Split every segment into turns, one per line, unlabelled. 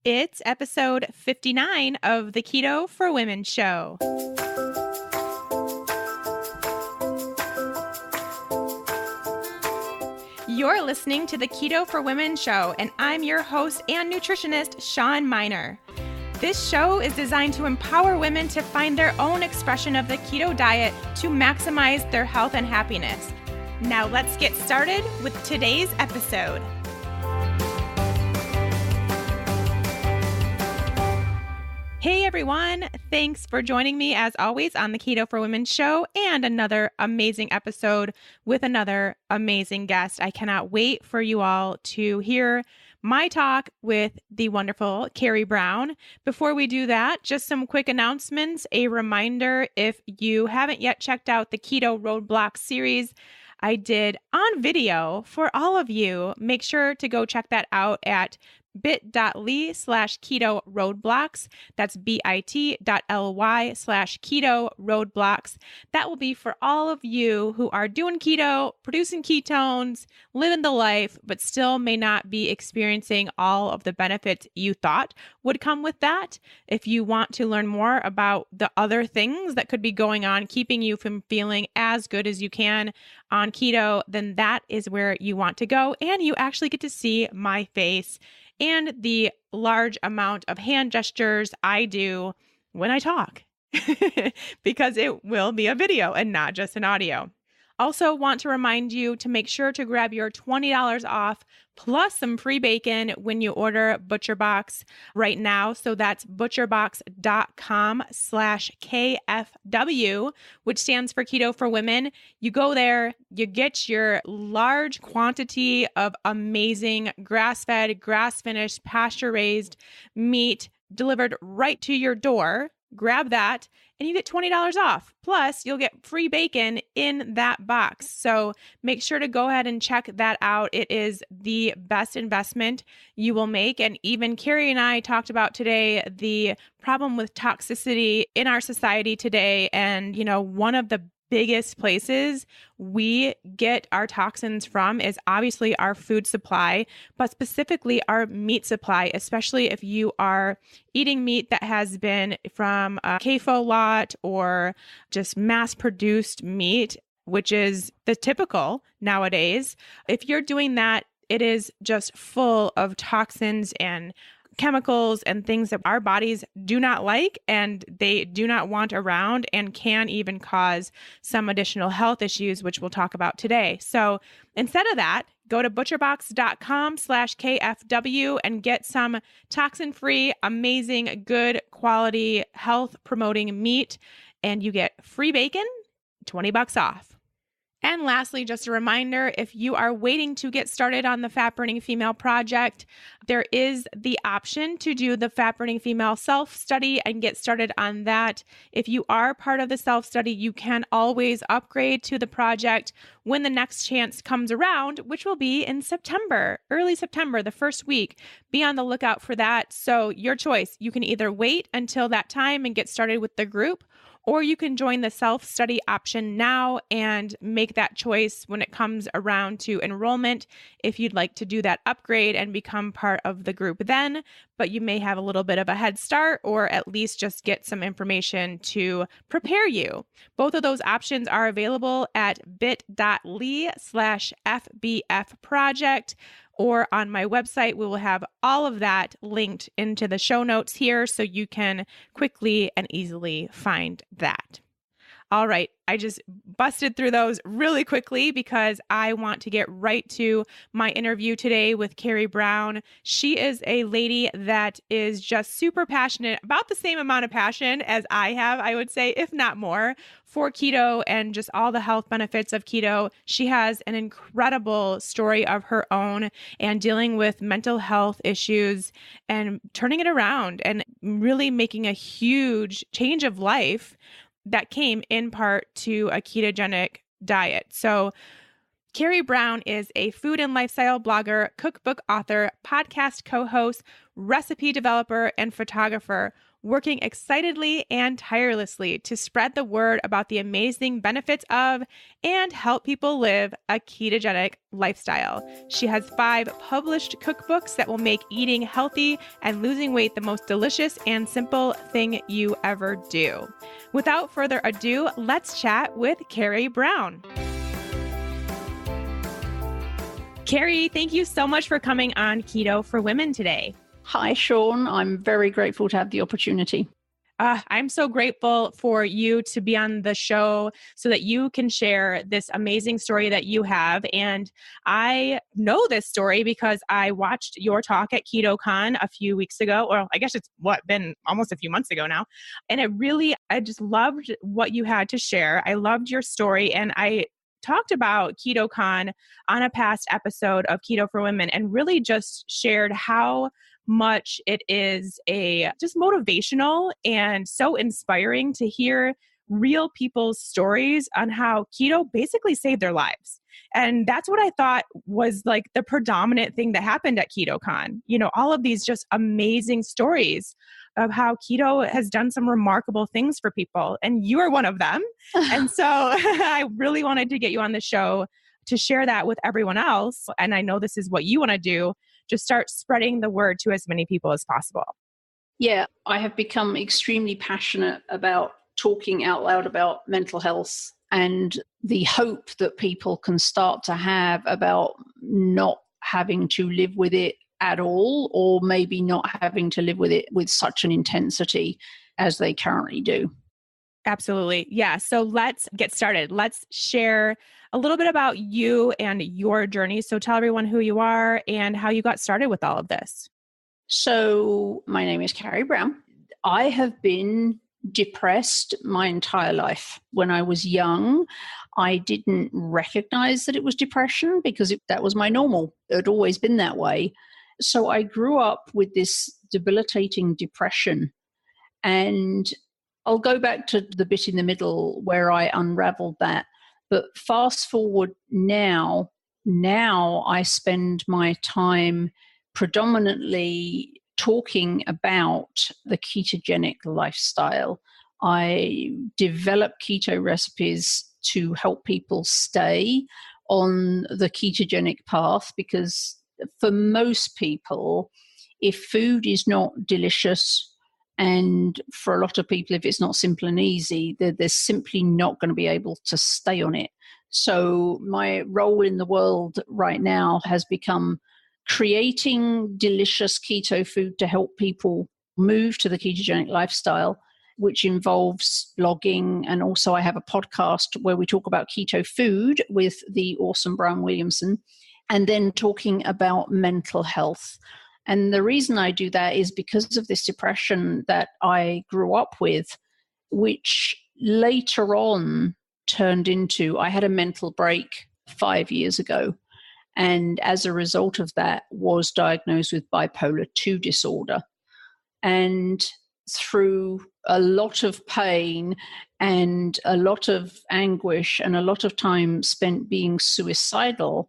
It's episode 59 of the Keto for Women show. You're listening to the Keto for Women show, and I'm your host and nutritionist, Shawn Miner. This show is designed to empower women to find their own expression of the keto diet to maximize their health and happiness. Now let's get started with today's episode. Hey everyone, thanks for joining me as always on the Keto for Women show and another amazing episode with another amazing guest. I cannot wait for you all to hear my talk with the wonderful Carrie Brown. Before we do that, just some quick announcements. A reminder, if you haven't yet checked out the Keto Roadblock series I did on video for all of you, make sure to go check that out at bit.ly/keto roadblocks. That's bit.ly/keto roadblocks. That will be for all of you who are doing keto, producing ketones, living the life, but still may not be experiencing all of the benefits you thought would come with that. If you want to learn more about the other things that could be going on, keeping you from feeling as good as you can on keto, then that is where you want to go. And you actually get to see my face and the large amount of hand gestures I do when I talk, because it will be a video and not just an audio. Also want to remind you to make sure to grab your $20 off plus some free bacon when you order ButcherBox right now. So that's butcherbox.com/KFW, which stands for Keto for Women. You go there, you get your large quantity of amazing grass-fed, grass-finished, pasture-raised meat delivered right to your door. Grab that and you get $20 off. Plus, you'll get free bacon in that box. So make sure to go ahead and check that out. It is the best investment you will make. And even Carrie and I talked about today the problem with toxicity in our society today. And, one of the biggest places we get our toxins from is obviously our food supply, but specifically our meat supply, especially if you are eating meat that has been from a CAFO lot or just mass-produced meat, which is the typical nowadays. If you're doing that, it is just full of toxins and chemicals and things that our bodies do not like and they do not want around and can even cause some additional health issues, which we'll talk about today. So instead of that, go to butcherbox.com/KFW and get some toxin-free, amazing, good quality, health-promoting meat, and you get free bacon, $20 off. And lastly, just a reminder, if you are waiting to get started on the Fat Burning Female Project, there is the option to do the Fat Burning Female self-study and get started on that. If you are part of the self-study, you can always upgrade to the project when the next chance comes around, which will be in September, early September, the first week. Be on the lookout for that. So your choice, you can either wait until that time and get started with the group, or you can join the self-study option now and make that choice when it comes around to enrollment if you'd like to do that upgrade and become part of the group then, but you may have a little bit of a head start or at least just get some information to prepare you. Both of those options are available at bit.ly/FBF project. Or on my website, we will have all of that linked into the show notes here so you can quickly and easily find that. All right, I just busted through those really quickly because I want to get right to my interview today with Carrie Brown. She is a lady that is just super passionate, about the same amount of passion as I have, I would say, if not more, for keto and just all the health benefits of keto. She has an incredible story of her own and dealing with mental health issues and turning it around and really making a huge change of life that came in part to a ketogenic diet. So Carrie Brown is a food and lifestyle blogger, cookbook author, podcast co-host, recipe developer, and photographer, working excitedly and tirelessly to spread the word about the amazing benefits of and help people live a ketogenic lifestyle. She has 5 published cookbooks that will make eating healthy and losing weight the most delicious and simple thing you ever do. Without further ado, let's chat with Carrie Brown. Carrie, thank you so much for coming on Keto for Women today.
Hi, Sean. I'm very grateful to have the opportunity.
I'm so grateful for you to be on the show so that you can share this amazing story that you have. And I know this story because I watched your talk at KetoCon a few weeks ago, or I guess it's been almost a few months ago now. And I just loved what you had to share. I loved your story. And I talked about KetoCon on a past episode of Keto for Women and really just shared how much it is just motivational and so inspiring to hear real people's stories on how keto basically saved their lives. And that's what I thought was like the predominant thing that happened at KetoCon. You know, all of these just amazing stories of how keto has done some remarkable things for people. And you are one of them. And so I really wanted to get you on the show to share that with everyone else. And I know this is what you want to do. Just start spreading the word to as many people as possible.
Yeah, I have become extremely passionate about talking out loud about mental health and the hope that people can start to have about not having to live with it at all, or maybe not having to live with it with such an intensity as they currently do.
Absolutely. Yeah. So let's get started. Let's share a little bit about you and your journey. So tell everyone who you are and how you got started with all of this.
So my name is Carrie Brown. I have been depressed my entire life. When I was young, I didn't recognize that it was depression because that was my normal. It had always been that way. So I grew up with this debilitating depression. And I'll go back to the bit in the middle where I unraveled that. But fast forward now I spend my time predominantly talking about the ketogenic lifestyle. I develop keto recipes to help people stay on the ketogenic path, because for most people, if food is not delicious, and for a lot of people, if it's not simple and easy, they're simply not going to be able to stay on it. So my role in the world right now has become creating delicious keto food to help people move to the ketogenic lifestyle, which involves blogging. And also I have a podcast where we talk about keto food with the awesome Brian Williamson, and then talking about mental health. And the reason I do that is because of this depression that I grew up with, which later on turned into, I had a mental break 5 years ago. And as a result of that, was diagnosed with bipolar 2 disorder. And through a lot of pain and a lot of anguish and a lot of time spent being suicidal,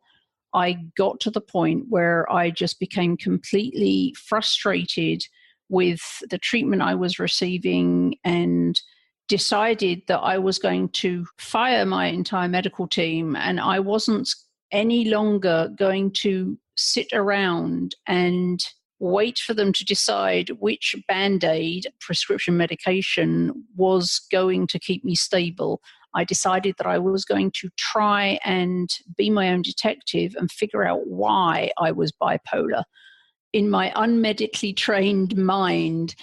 I got to the point where I just became completely frustrated with the treatment I was receiving and decided that I was going to fire my entire medical team, and I wasn't any longer going to sit around and wait for them to decide which Band-Aid prescription medication was going to keep me stable. I decided that I was going to try and be my own detective and figure out why I was bipolar. In my unmedically trained mind,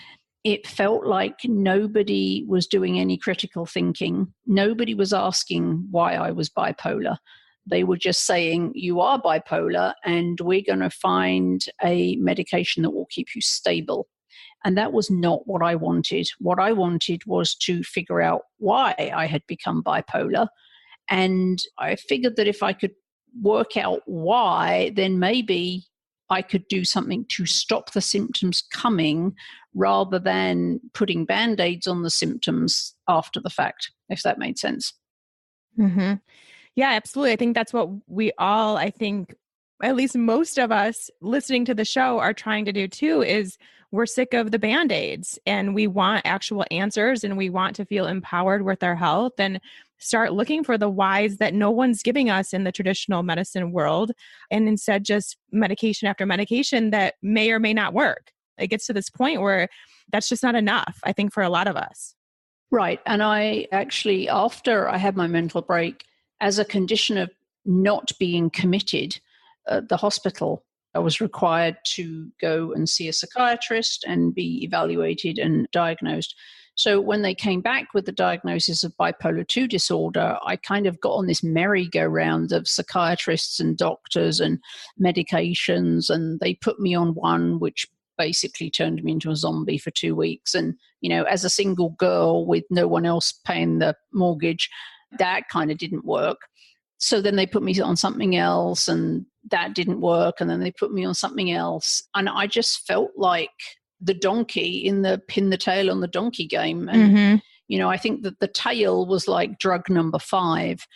it felt like nobody was doing any critical thinking. Nobody was asking why I was bipolar. They were just saying, you are bipolar and we're going to find a medication that will keep you stable. And that was not what I wanted. What I wanted was to figure out why I had become bipolar. And I figured that if I could work out why, then maybe I could do something to stop the symptoms coming rather than putting Band-Aids on the symptoms after the fact, if that made sense.
Mm-hmm. Yeah, absolutely. I think that's what we all, at least most of us listening to the show are trying to do too, is we're sick of the band-aids and we want actual answers and we want to feel empowered with our health and start looking for the whys that no one's giving us in the traditional medicine world. And instead just medication after medication that may or may not work. It gets to this point where that's just not enough, I think, for a lot of us.
Right. And I actually, after I had my mental break, as a condition of not being committed at the hospital, I was required to go and see a psychiatrist and be evaluated and diagnosed. So when they came back with the diagnosis of bipolar 2 disorder, I kind of got on this merry-go-round of psychiatrists and doctors and medications, and they put me on one which basically turned me into a zombie for 2 weeks. And, you know, as a single girl with no one else paying the mortgage, that kind of didn't work. So then they put me on something else and that didn't work. And then they put me on something else. And I just felt like the donkey in the pin the tail on the donkey game. And, you know, I think that the tail was like drug number 5.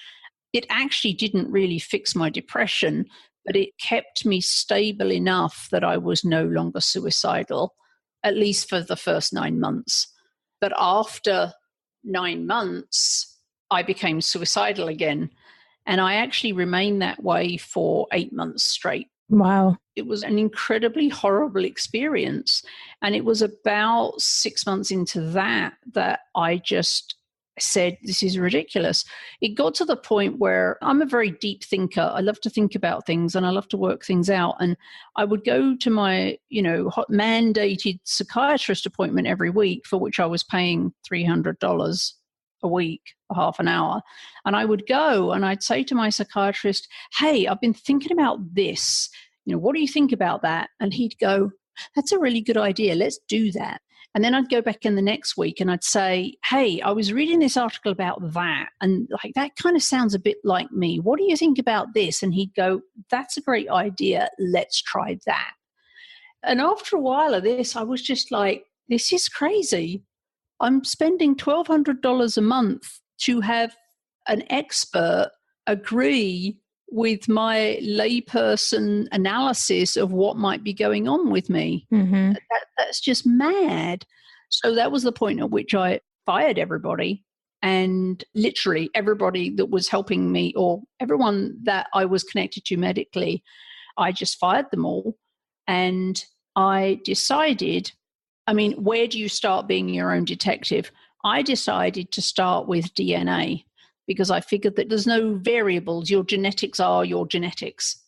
It actually didn't really fix my depression, but it kept me stable enough that I was no longer suicidal, at least for the first 9 months. But after 9 months, I became suicidal again. And I actually remained that way for 8 months straight.
Wow.
It was an incredibly horrible experience. And it was about 6 months into that I just said, this is ridiculous. It got to the point where I'm a very deep thinker. I love to think about things and I love to work things out. And I would go to my, you know, mandated psychiatrist appointment every week, for which I was paying $300 a week for half an hour. And I would go and I'd say to my psychiatrist, hey, I've been thinking about this. You know, what do you think about that? And he'd go, that's a really good idea. Let's do that. And then I'd go back in the next week and I'd say, hey, I was reading this article about that. And like, that kind of sounds a bit like me. What do you think about this? And he'd go, that's a great idea. Let's try that. And after a while of this, I was just like, this is crazy. I'm spending $1,200 a month to have an expert agree with my layperson analysis of what might be going on with me. That's just mad. So that was the point at which I fired everybody, and literally everybody that was helping me, or everyone that I was connected to medically, I just fired them all. And I decided, I mean, where do you start being your own detective? I decided to start with DNA, because I figured that there's no variables. Your genetics are your genetics.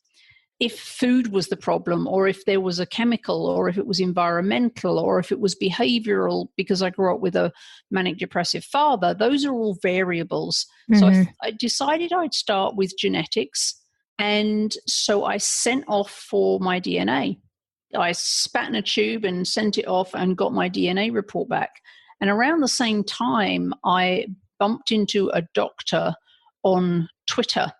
If food was the problem, or if there was a chemical, or if it was environmental, or if it was behavioral, because I grew up with a manic depressive father, those are all variables. So I decided I'd start with genetics. And so I sent off for my DNA. I spat in a tube and sent it off and got my DNA report back. And around the same time, I bumped into a doctor on Twitter,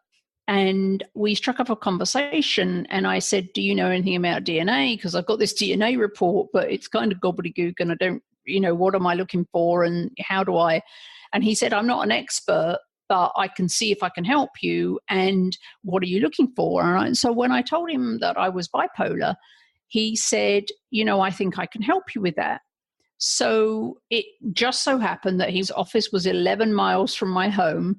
and we struck up a conversation. And I said, do you know anything about DNA? Because I've got this DNA report, but it's kind of gobbledygook and I don't, you know, what am I looking for and how do I? And he said, I'm not an expert, but I can see if I can help you. And what are you looking for? And so when I told him that I was bipolar, he said, you know, I think I can help you with that. So it just so happened that his office was 11 miles from my home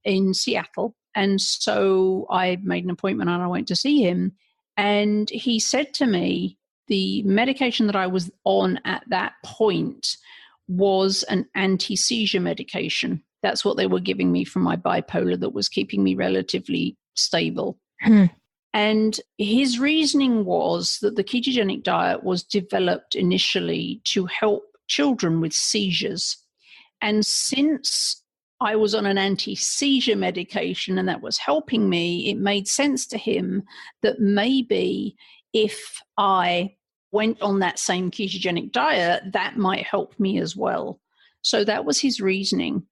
in Seattle. And so I made an appointment and I went to see him. And he said to me, the medication that I was on at that point was an anti-seizure medication. That's what they were giving me for my bipolar that was keeping me relatively stable. And his reasoning was that the ketogenic diet was developed initially to help children with seizures. And since I was on an anti-seizure medication and that was helping me, it made sense to him that maybe if I went on that same ketogenic diet, that might help me as well. So that was his reasoning.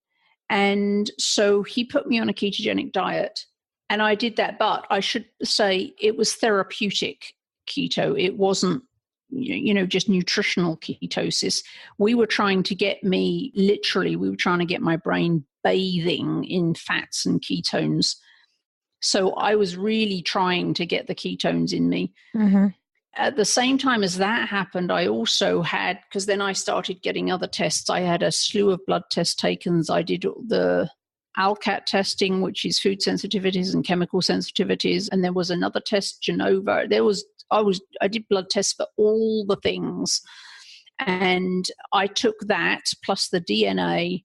And so he put me on a ketogenic diet. And I did that, but I should say it was therapeutic keto. It wasn't, you know, just nutritional ketosis. We were trying to get me, literally, we were trying to get my brain bathing in fats and ketones. So I was really trying to get the ketones in me. Mm-hmm. At the same time as that happened, I also had, because then I started getting other tests. I had a slew of blood tests taken. I did the ALCAT testing, which is food sensitivities and chemical sensitivities. And there was another test, Genova. I did blood tests for all the things. And I took that plus the DNA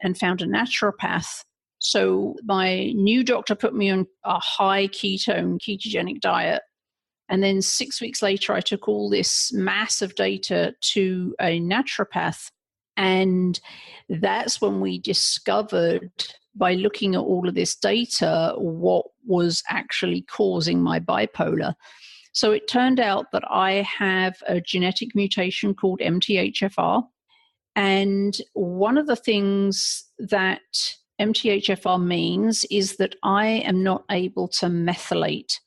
and found a naturopath. So my new doctor put me on a high ketogenic diet. And then 6 weeks later, I took all this massive data to a naturopath. And that's when we discovered, by looking at all of this data, what was actually causing my bipolar. So it turned out that I have a genetic mutation called MTHFR. And one of the things that MTHFR means is that I am not able to methylate.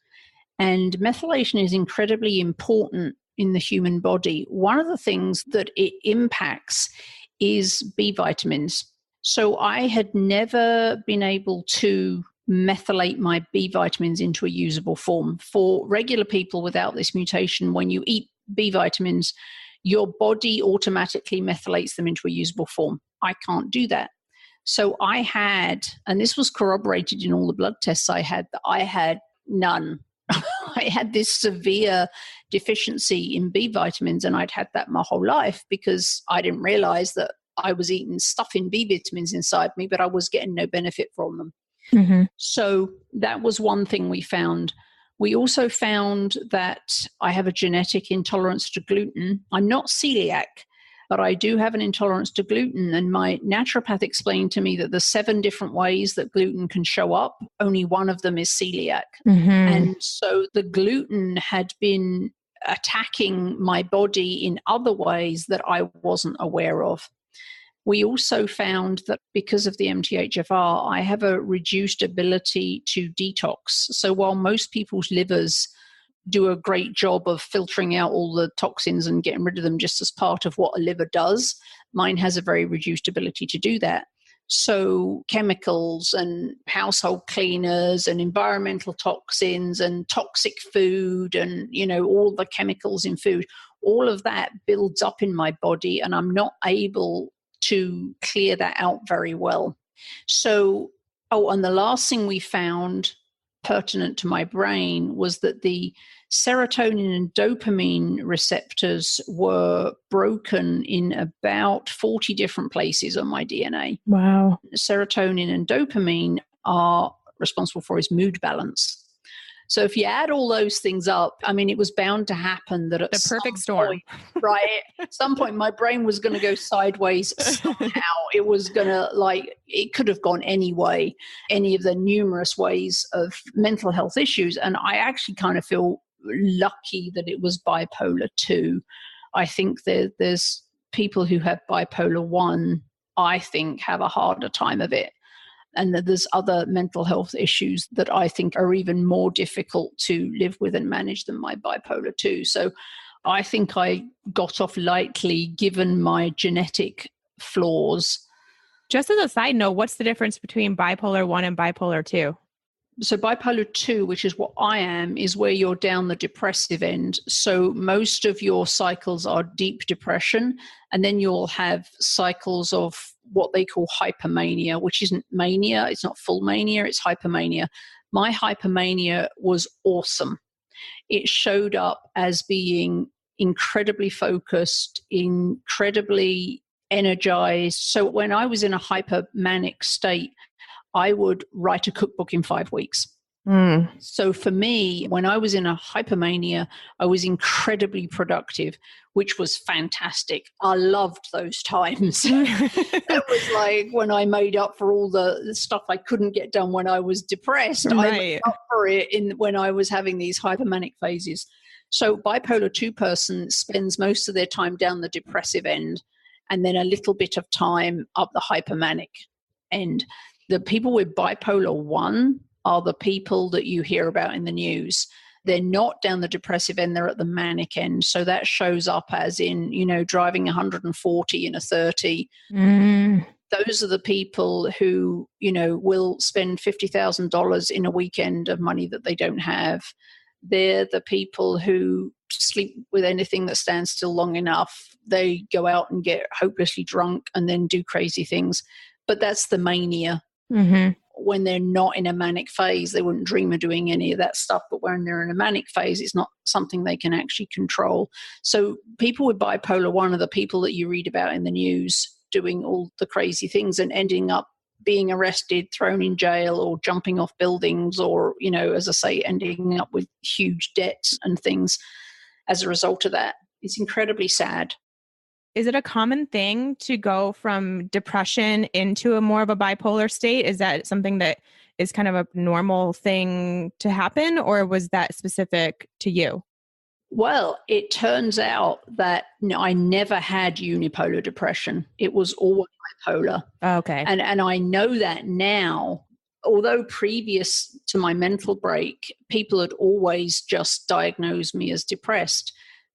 And methylation is incredibly important in the human body. One of the things that it impacts is B vitamins. So I had never been able to methylate my B vitamins into a usable form. For regular people without this mutation, when you eat B vitamins, your body automatically methylates them into a usable form. I can't do that. So I had, and this was corroborated in all the blood tests I had, that I had none. I had this severe deficiency in B vitamins, and I'd had that my whole life because I didn't realize that I was eating stuff in B vitamins inside me, but I was getting no benefit from them. Mm-hmm. So that was one thing we found. We also found that I have a genetic intolerance to gluten. I'm not celiac, but I do have an intolerance to gluten. And my naturopath explained to me that the 7 different ways that gluten can show up, only one of them is celiac. Mm-hmm. And so the gluten had been attacking my body in other ways that I wasn't aware of. We also found that because of the MTHFR, I have a reduced ability to detox. So while most people's livers do a great job of filtering out all the toxins and getting rid of them just as part of what a liver does, mine has a very reduced ability to do that. So chemicals and household cleaners and environmental toxins and toxic food and, all the chemicals in food, all of that builds up in my body, and I'm not able to clear that out very well. So, and the last thing we found pertinent to my brain was that the serotonin and dopamine receptors were broken in about 40 different places on my DNA.
Wow.
Serotonin and dopamine are responsible for his mood balance. So if you add all those things up, it was bound to happen that at
the perfect storm,
right? At some point, my brain was going to go sideways somehow. It was going to it could have gone any way, any of the numerous ways of mental health issues. And I actually kind of feel lucky that it was bipolar 2. I think there's people who have bipolar 1, I think, have a harder time of it. And that there's other mental health issues that I think are even more difficult to live with and manage than my bipolar 2. So I think I got off lightly given my genetic flaws.
Just as a side note, what's the difference between bipolar 1 and bipolar 2?
So bipolar 2, which is what I am, is where you're down the depressive end. So most of your cycles are deep depression, and then you'll have cycles of what they call hypermania, which isn't mania. It's not full mania. It's hypermania. My hypermania was awesome. It showed up as being incredibly focused, incredibly energized. So when I was in a hypermanic state, I would write a cookbook in 5 weeks. So for me, when I was in a hypermania, I was incredibly productive, which was fantastic. I loved those times. It was like when I made up for all the stuff I couldn't get done when I was depressed. Right. I made up for it when I was having these hypermanic phases. So bipolar 2 person spends most of their time down the depressive end and then a little bit of time up the hypermanic end. The people with bipolar 1 are the people that you hear about in the news. They're not down the depressive end, they're at the manic end. So that shows up as in, driving 140 in a 30. Those are the people who, will spend $50,000 in a weekend of money that they don't have. They're the people who sleep with anything that stands still long enough. They go out and get hopelessly drunk and then do crazy things. But that's the mania.
Mm-hmm.
When they're not in a manic phase, they wouldn't dream of doing any of that stuff. But when they're in a manic phase, it's not something they can actually control. So people with bipolar 1 are the people that you read about in the news doing all the crazy things and ending up being arrested, thrown in jail, or jumping off buildings, or, as I say, ending up with huge debts and things as a result of that. It's incredibly sad.
Is it a common thing to go from depression into a more of a bipolar state? Is that something that is kind of a normal thing to happen, or was that specific to you?
Well, it turns out that I never had unipolar depression. It was always bipolar.
Okay.
And I know that now, although previous to my mental break, people had always just diagnosed me as depressed.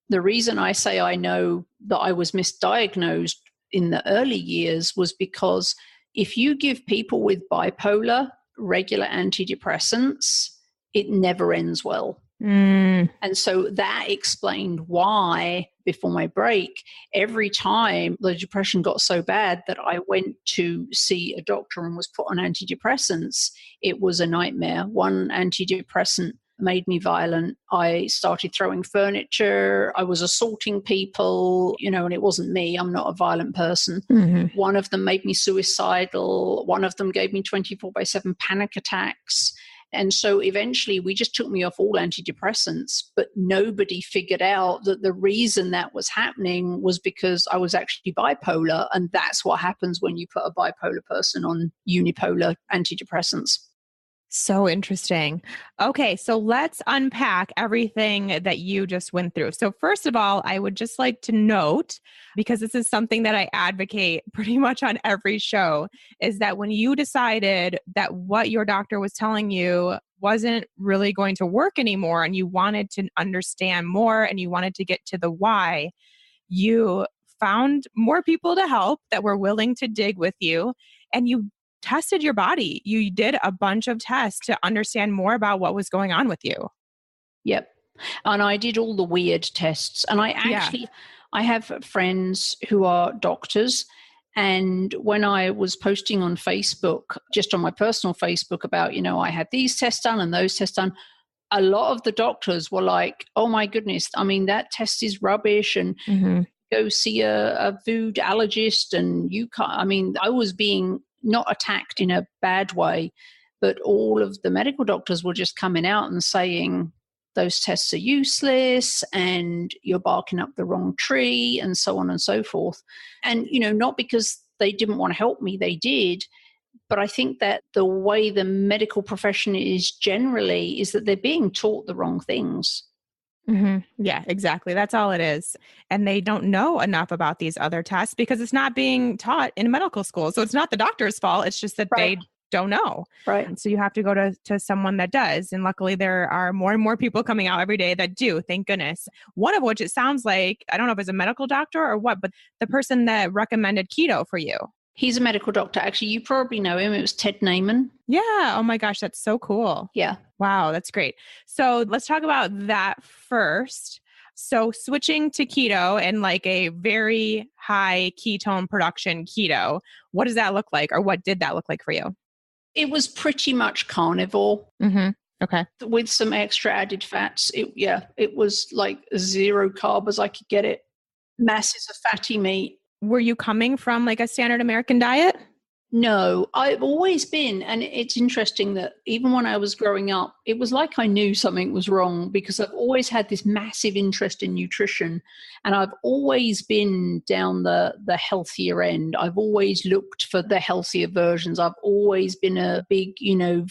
The reason I say I know that I was misdiagnosed in the early years was because if you give people with bipolar regular antidepressants, it never ends well. And so that explained why, before my break, every time the depression got so bad that I went to see a doctor and was put on antidepressants, it was a nightmare. One antidepressant made me violent. I started throwing furniture. I was assaulting people, and it wasn't me. I'm not a violent person.
Mm-hmm.
One of them made me suicidal. One of them gave me 24/7 panic attacks. And so eventually we just took me off all antidepressants, but nobody figured out that the reason that was happening was because I was actually bipolar. And that's what happens when you put a bipolar person on unipolar antidepressants.
So interesting. Okay, so let's unpack everything that you just went through. So first of all, I would just like to note, because this is something that I advocate pretty much on every show, is that when you decided that what your doctor was telling you wasn't really going to work anymore and you wanted to understand more and you wanted to get to the why, you found more people to help that were willing to dig with you, and you tested your body. You did a bunch of tests to understand more about what was going on with you.
Yep. And I did all the weird tests. And I have friends who are doctors. And when I was posting on Facebook, just on my personal Facebook about, I had these tests done and those tests done, a lot of the doctors were like, oh my goodness, that test is rubbish. And go see a food allergist. And you can't, I was being not attacked in a bad way, but all of the medical doctors were just coming out and saying those tests are useless and you're barking up the wrong tree and so on and so forth. And, not because they didn't want to help me, they did. But I think that the way the medical profession is generally is that they're being taught the wrong things.
Mm-hmm. Yeah, exactly. That's all it is. And they don't know enough about these other tests because it's not being taught in medical school. So it's not the doctor's fault. It's just that they don't know.
Right.
And so you have to go to someone that does. And luckily there are more and more people coming out every day that do, thank goodness. One of which it sounds like, I don't know if it's a medical doctor or what, but the person that recommended keto for you.
He's a medical doctor. Actually, you probably know him. It was Ted Naiman.
Yeah. Oh my gosh, that's so cool.
Yeah.
Wow, that's great. So let's talk about that first. So switching to keto and like a very high ketone production keto, what does that look like, or what did that look like for you?
It was pretty much carnivore.
Mm-hmm. Okay.
With some extra added fats. It was like 0 carb as I could get it. Masses of fatty meat.
Were you coming from like a standard American diet?
No, I've always been, and it's interesting that even when I was growing up, it was like I knew something was wrong because I've always had this massive interest in nutrition, and I've always been down the healthier end. I've always looked for the healthier versions. I've always been a big,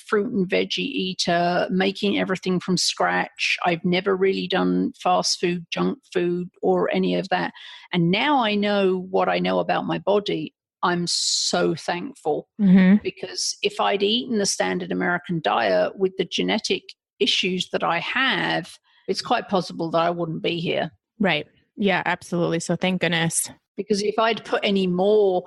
fruit and veggie eater, making everything from scratch. I've never really done fast food, junk food, or any of that. And now I know what I know about my body. I'm so thankful because if I'd eaten the standard American diet with the genetic issues that I have, it's quite possible that I wouldn't be here.
Right. Yeah, absolutely. So thank goodness.
Because if I'd put any more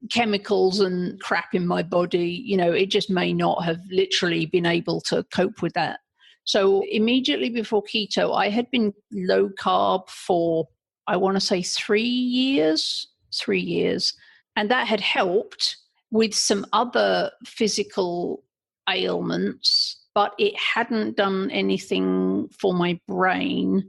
chemicals and crap in my body, it just may not have literally been able to cope with that. So immediately before keto, I had been low carb for, I want to say 3 years. And that had helped with some other physical ailments, but it hadn't done anything for my brain.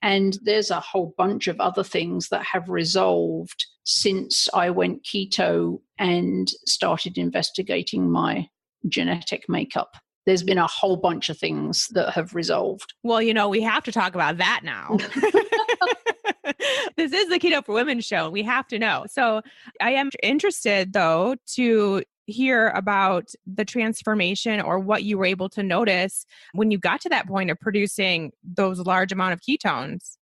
And there's a whole bunch of other things that have resolved since I went keto and started investigating my genetic makeup. There's been a whole bunch of things that have resolved.
Well, we have to talk about that now. This is the Keto for Women show. We have to know. So I am interested, though, to hear about the transformation or what you were able to notice when you got to that point of producing those large amount of ketones.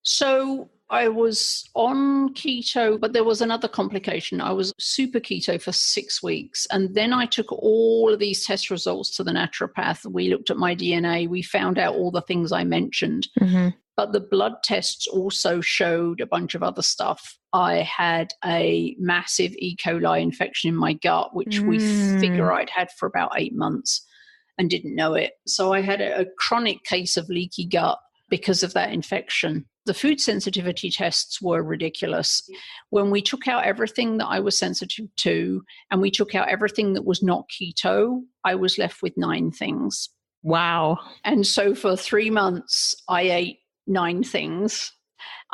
So I was on keto, but there was another complication. I was super keto for 6 weeks. And then I took all of these test results to the naturopath. We looked at my DNA. We found out all the things I mentioned. Mm-hmm. But the blood tests also showed a bunch of other stuff. I had a massive E. coli infection in my gut, which we figure I'd had for about 8 months and didn't know it. So I had a chronic case of leaky gut because of that infection. The food sensitivity tests were ridiculous. When we took out everything that I was sensitive to and we took out everything that was not keto, I was left with 9 things.
Wow.
And so for 3 months, I ate 9 things.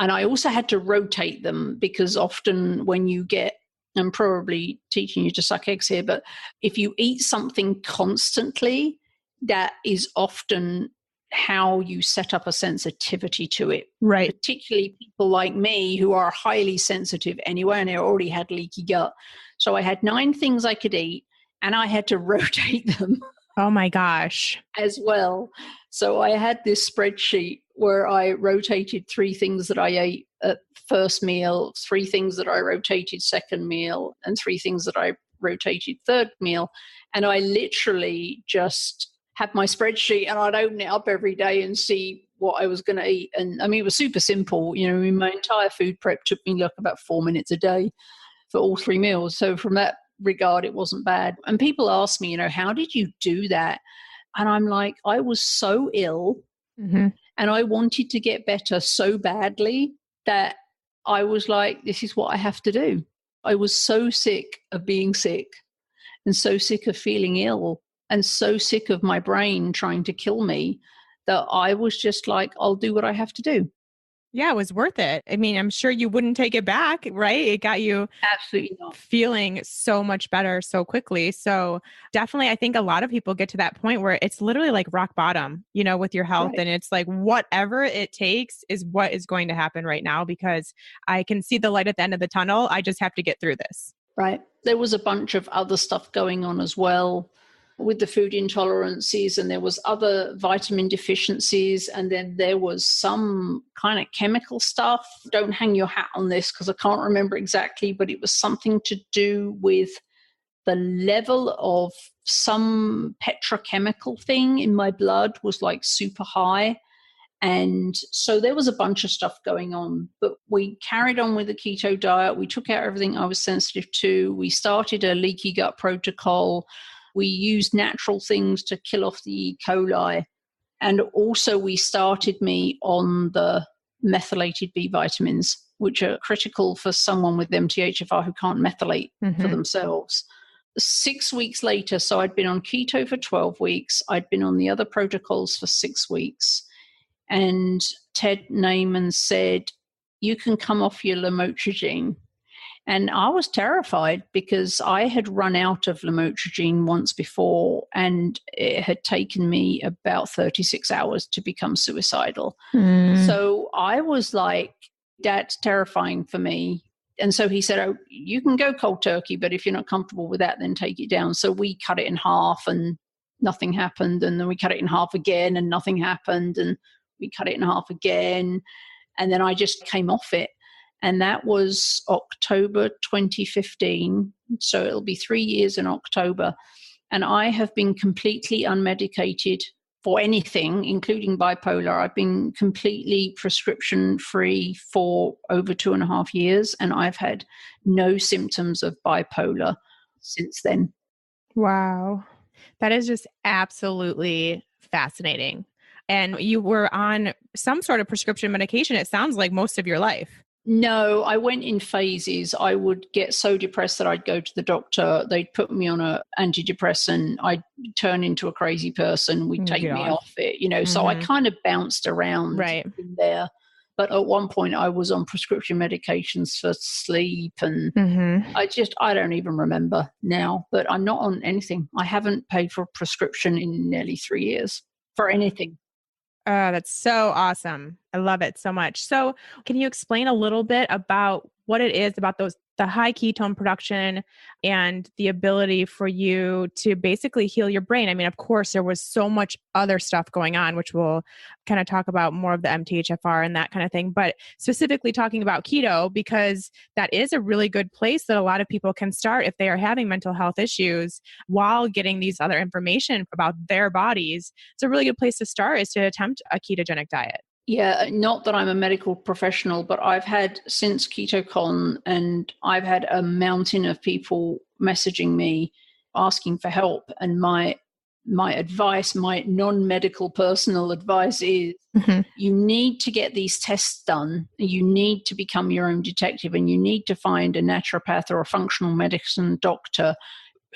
And I also had to rotate them because often when you get, I'm probably teaching you to suck eggs here, but if you eat something constantly, that is often how you set up a sensitivity to it.
Right.
Particularly people like me who are highly sensitive anyway, and I already had leaky gut. So I had 9 things I could eat and I had to rotate them.
Oh my gosh.
As well. So I had this spreadsheet where I rotated 3 things that I ate at first meal, 3 things that I rotated second meal, and 3 things that I rotated third meal. And I literally just had my spreadsheet and I'd open it up every day and see what I was going to eat. And I mean, it was super simple. My entire food prep took me like about 4 minutes a day for all 3 meals. So from that regard, it wasn't bad. And people ask me, how did you do that? And I'm like, I was so ill and I wanted to get better so badly that I was like, this is what I have to do. I was so sick of being sick and so sick of feeling ill and so sick of my brain trying to kill me that I was just like, I'll do what I have to do.
Yeah, it was worth it. I mean, I'm sure you wouldn't take it back, right? It got you
absolutely not
feeling so much better so quickly. So definitely, I think a lot of people get to that point where it's literally like rock bottom, with your health. Right. And it's like, whatever it takes is what is going to happen right now because I can see the light at the end of the tunnel. I just have to get through this.
Right. There was a bunch of other stuff going on as well with the food intolerances, and there was other vitamin deficiencies, and then there was some kind of chemical stuff. Don't hang your hat on this because I can't remember exactly, but it was something to do with the level of some petrochemical thing in my blood was like super high. And so there was a bunch of stuff going on, but we carried on with the keto diet. We took out everything I was sensitive to. We started a leaky gut protocol. We used natural things to kill off the E. coli. And also we started me on the methylated B vitamins, which are critical for someone with MTFHR who can't methylate for themselves. 6 weeks later, so I'd been on keto for 12 weeks. I'd been on the other protocols for 6 weeks. And Ted Naiman said, you can come off your lamotrigine. And I was terrified because I had run out of lamotrigine once before and it had taken me about 36 hours to become suicidal. So I was like, that's terrifying for me. And so he said, oh, you can go cold turkey, but if you're not comfortable with that, then take it down. So we cut it in half and nothing happened. And then we cut it in half again and nothing happened. And we cut it in half again. And then I just came off it. And that was October 2015. So it'll be 3 years in October. And I have been completely unmedicated for anything, including bipolar. I've been completely prescription free for over 2.5 years, and I've had no symptoms of bipolar since then.
Wow. That is just absolutely fascinating. And you were on some sort of prescription medication, it sounds like, most of your life.
No, I went in phases. I would get so depressed that I'd go to the doctor. They'd put me on an antidepressant. I'd turn into a crazy person. We'd take me off it, So I kind of bounced around in there. But at one point I was on prescription medications for sleep, and I don't even remember now, but I'm not on anything. I haven't paid for a prescription in nearly 3 years for anything.
Oh, that's so awesome. I love it so much. So can you explain a little bit about what it is about the high ketone production and the ability for you to basically heal your brain? I mean, of course, there was so much other stuff going on, which we'll kind of talk about more of the MTHFR and that kind of thing, but specifically talking about keto, because that is a really good place that a lot of people can start if they are having mental health issues while getting these other information about their bodies. It's a really good place to start is to attempt a ketogenic diet.
Yeah, not that I'm a medical professional, but I've had since KetoCon, and I've had a mountain of people messaging me asking for help. And my advice, my non-medical personal advice is you need to get these tests done. You need to become your own detective, and you need to find a naturopath or a functional medicine doctor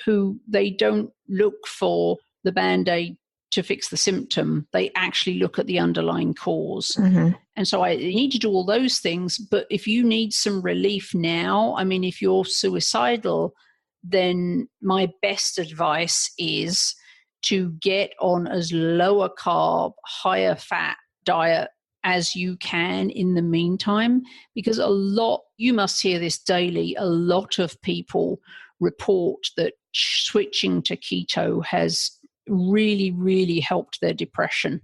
who they don't look for the Band-Aid to fix the symptom. They actually look at the underlying cause. And so I need to do all those things. But if you need some relief now, I mean, if you're suicidal, then my best advice is to get on as low a carb, higher fat diet as you can in the meantime, because you must hear this daily, a lot of people report that switching to keto has really, really helped their depression.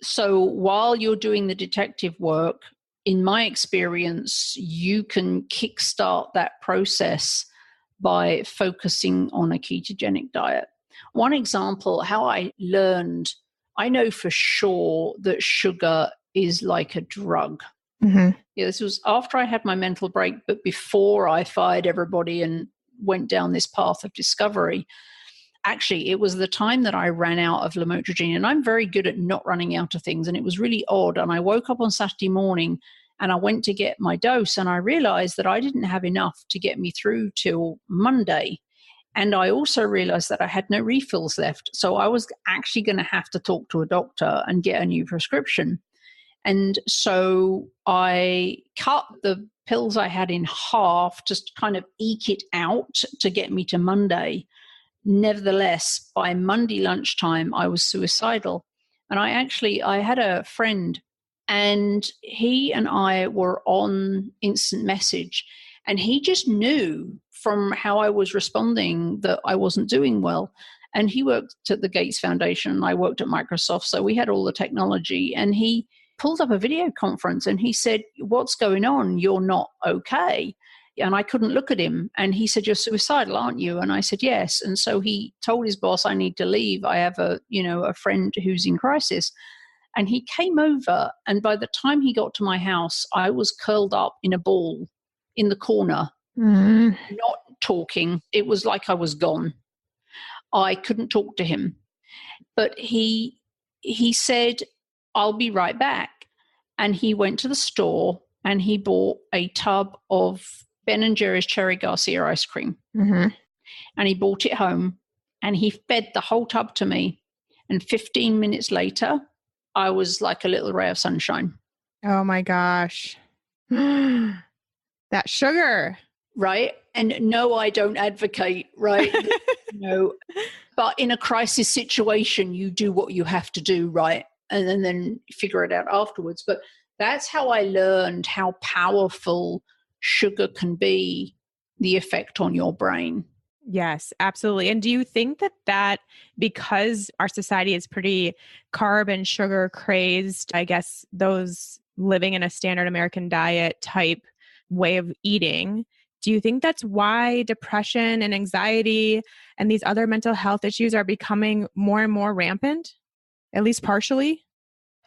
So while you're doing the detective work, in my experience, you can kickstart that process by focusing on a ketogenic diet. One example, how I learned, I know for sure that sugar is like a drug. Yeah, this was after I had my mental break, but before I fired everybody and went down this path of discovery. Actually, it was the time that I ran out of lamotrigine, and I'm very good at not running out of things. And it was really odd. And I woke up on Saturday morning and I went to get my dose, and I realized that I didn't have enough to get me through till Monday. And I also realized that I had no refills left. So I was actually going to have to talk to a doctor and get a new prescription. And so I cut the pills I had in half, just kind of eke it out to get me to Monday. Nevertheless, by Monday lunchtime, I was suicidal. And I had a friend, and he and I were on instant message, and he just knew from how I was responding that I wasn't doing well. And he worked at the Gates Foundation, and I worked at Microsoft. So we had all the technology, and he pulled up a video conference and he said, "What's going on? You're not okay." And I couldn't look at him. And he said, "You're suicidal, aren't you?" And I said, "Yes." And so he told his boss, "I need to leave. I have a friend who's in crisis." And he came over. And by the time he got to my house, I was curled up in a ball in the corner, not talking. It was like I was gone. I couldn't talk to him. But he said, "I'll be right back." And he went to the store and he bought a tub of Ben & Jerry's Cherry Garcia ice cream. And he brought it home and he fed the whole tub to me. And 15 minutes later, I was like a little ray of sunshine.
Oh my gosh. That sugar.
Right? And no, I don't advocate, right? But in a crisis situation, you do what you have to do, right? And then figure it out afterwards. But that's how I learned how powerful sugar can be, the effect on your brain.
Yes, absolutely. And do you think that because our society is pretty carb and sugar crazed, I guess those living in a standard American diet type way of eating, do you think that's why depression and anxiety and these other mental health issues are becoming more and more rampant? at least partially?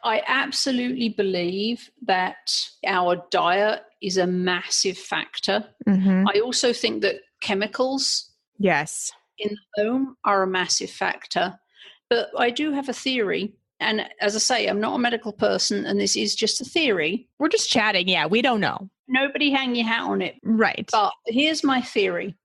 I absolutely believe that our diet is a massive factor.
Mm-hmm.
I also think that chemicals
Yes.
in the home are a massive factor. But I do have a theory. And as I say, I'm not a medical person, and this is just a theory.
We're just chatting. Yeah, we don't know.
Nobody hang your hat on it.
Right.
But here's my theory.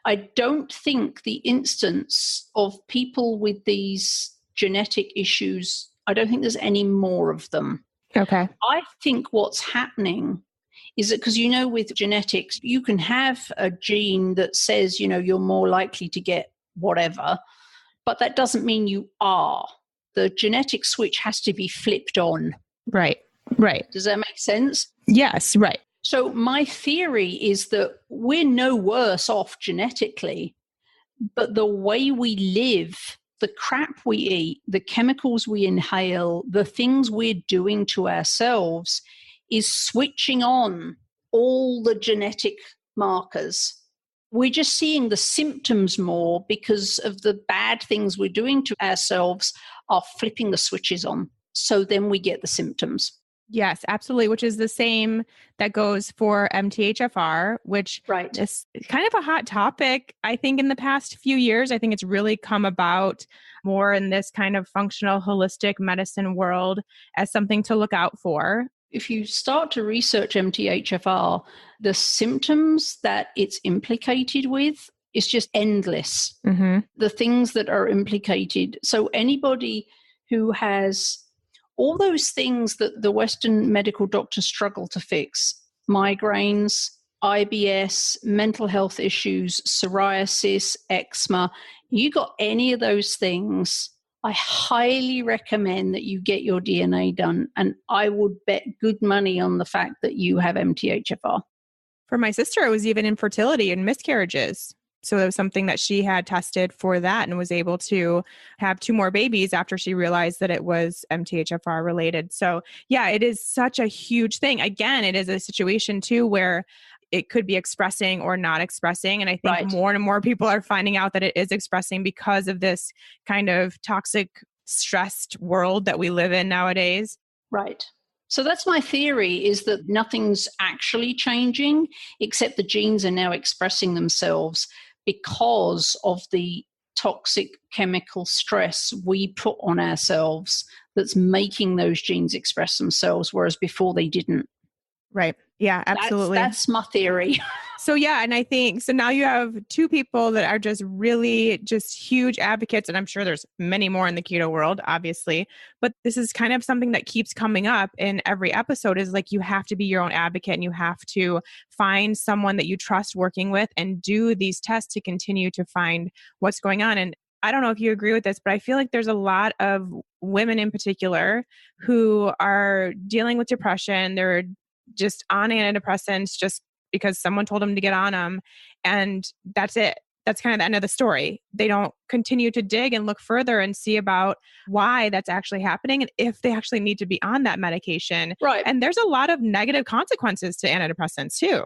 I don't think the instance of people with these genetic issues, I don't think there's any more of them.
Okay.
I think what's happening is that, because with genetics, you can have a gene that says, you're more likely to get whatever, but that doesn't mean you are. The genetic switch has to be flipped on.
Right. Right.
Does that make sense?
Yes. Right.
So my theory is that we're no worse off genetically, but the way we live, the crap we eat, the chemicals we inhale, the things we're doing to ourselves is switching on all the genetic markers. We're just seeing the symptoms more because of the bad things we're doing to ourselves are flipping the switches on. So then we get the symptoms.
Yes, absolutely. Which is the same that goes for MTHFR, which is kind of a hot topic. I think in the past few years, I think it's really come about more in this kind of functional holistic medicine world as something to look out for.
If you start to research MTHFR, the symptoms that it's implicated with is just endless.
Mm-hmm.
The things that are implicated. So anybody who has all those things that the Western medical doctors struggle to fix, migraines, IBS, mental health issues, psoriasis, eczema, you got any of those things, I highly recommend that you get your DNA done. And I would bet good money on the fact that you have MTHFR.
For my sister, it was even infertility and miscarriages. So it was something that she had tested for that and was able to have 2 more babies after she realized that it was MTHFR related. So yeah, it is such a huge thing. Again, it is a situation too where it could be expressing or not expressing. And I think more and more people are finding out that it is expressing because of this kind of toxic, stressed world that we live in nowadays.
Right. So that's my theory, is that nothing's actually changing except the genes are now expressing themselves because of the toxic chemical stress we put on ourselves that's making those genes express themselves, whereas before they didn't.
Right. Yeah, absolutely.
That's my theory.
So yeah, and I think, so now you have 2 people that are just really just huge advocates, and I'm sure there's many more in the keto world, obviously, but this is kind of something that keeps coming up in every episode is like, you have to be your own advocate and you have to find someone that you trust working with and do these tests to continue to find what's going on. And I don't know if you agree with this, but I feel like there's a lot of women in particular who are dealing with depression. They're just on antidepressants just because someone told them to get on them. And that's it. That's kind of the end of the story. They don't continue to dig and look further and see about why that's actually happening and if they actually need to be on that medication.
Right.
And there's a lot of negative consequences to antidepressants too.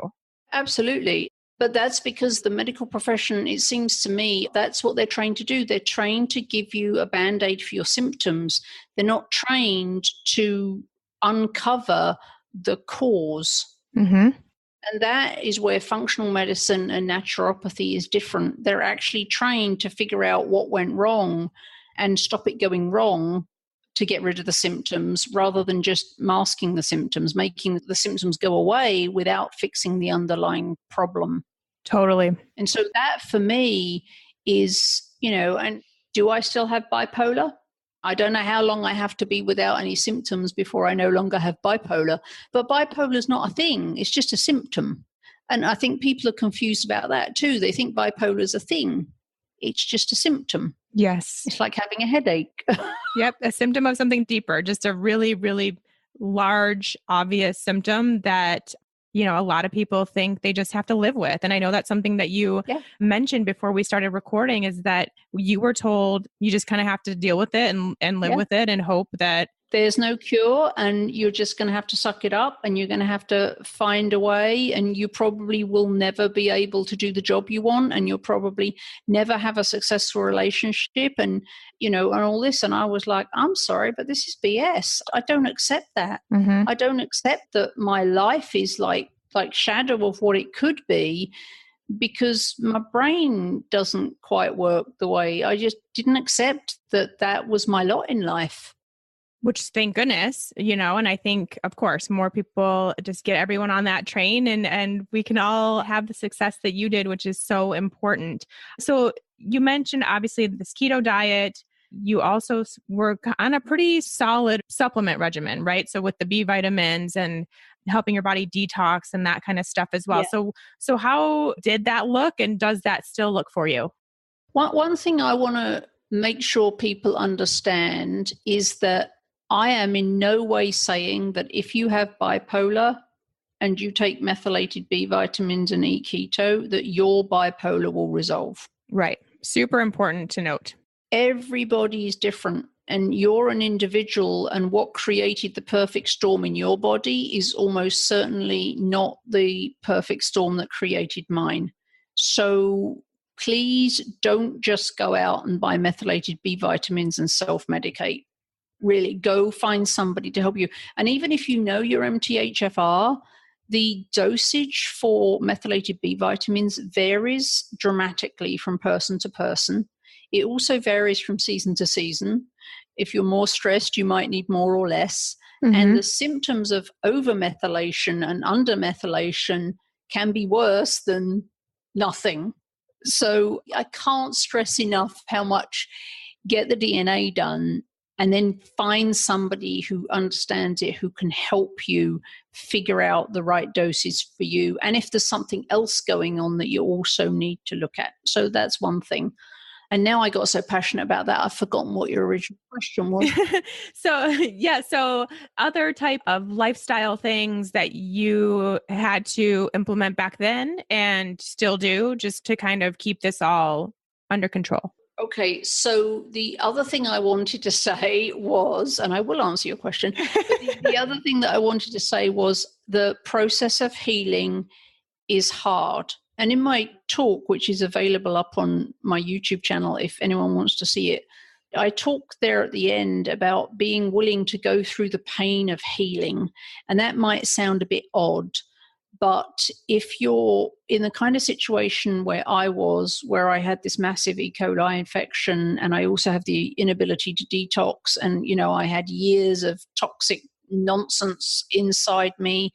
Absolutely. But that's because the medical profession, it seems to me, that's what they're trained to do. They're trained to give you a Band-Aid for your symptoms. They're not trained to uncover the cause.
Mm-hmm.
And that is where functional medicine and naturopathy is different. They're actually trained to figure out what went wrong and stop it going wrong to get rid of the symptoms, rather than just masking the symptoms, making the symptoms go away without fixing the underlying problem.
Totally.
And so that for me is, and do I still have bipolar? I don't know how long I have to be without any symptoms before I no longer have bipolar. But bipolar is not a thing. It's just a symptom. And I think people are confused about that too. They think bipolar is a thing. It's just a symptom.
Yes.
It's like having a headache.
Yep. A symptom of something deeper, just a really, really large, obvious symptom that, a lot of people think they just have to live with. And I know that's something that you mentioned before we started recording, is that you were told you just kind of have to deal with it and live with it and hope that
There's no cure, and you're just going to have to suck it up, and you're going to have to find a way, and you probably will never be able to do the job you want, and you'll probably never have a successful relationship, and and all this. And I was like, I'm sorry, but this is BS. I don't accept that.
Mm-hmm.
I don't accept that my life is like shadow of what it could be, because my brain doesn't quite work the way. I just didn't accept that was my lot in life.
Which, thank goodness, and I think, of course, more people just get everyone on that train, and we can all have the success that you did, which is so important. So you mentioned, obviously, this keto diet. You also were on a pretty solid supplement regimen, right? So with the B vitamins and helping your body detox and that kind of stuff as well.
Yeah.
So how did that look, and does that still look for you?
One thing I want to make sure people understand is that I am in no way saying that if you have bipolar and you take methylated B vitamins and eat keto, that your bipolar will resolve.
Right. Super important to note.
Everybody is different, and you're an individual, and what created the perfect storm in your body is almost certainly not the perfect storm that created mine. So please don't just go out and buy methylated B vitamins and self-medicate. Really, go find somebody to help you. And even if you know your MTHFR, the dosage for methylated B vitamins varies dramatically from person to person. It also varies from season to season. If you're more stressed, you might need more or less.
Mm-hmm.
And the symptoms of overmethylation and undermethylation can be worse than nothing. So I can't stress enough how much get the DNA done, and then find somebody who understands it, who can help you figure out the right doses for you. And if there's something else going on that you also need to look at. So that's one thing. And now I got so passionate about that, I've forgotten what your original question was.
So other type of lifestyle things that you had to implement back then and still do, just to kind of keep this all under control.
Okay, so the other thing I wanted to say was, and I will answer your question, but the other thing that I wanted to say was the process of healing is hard. And in my talk, which is available up on my YouTube channel, if anyone wants to see it, I talk there at the end about being willing to go through the pain of healing. And that might sound a bit odd, but if you're in the kind of situation where I was, where I had this massive E. coli infection, and I also have the inability to detox, and, I had years of toxic nonsense inside me,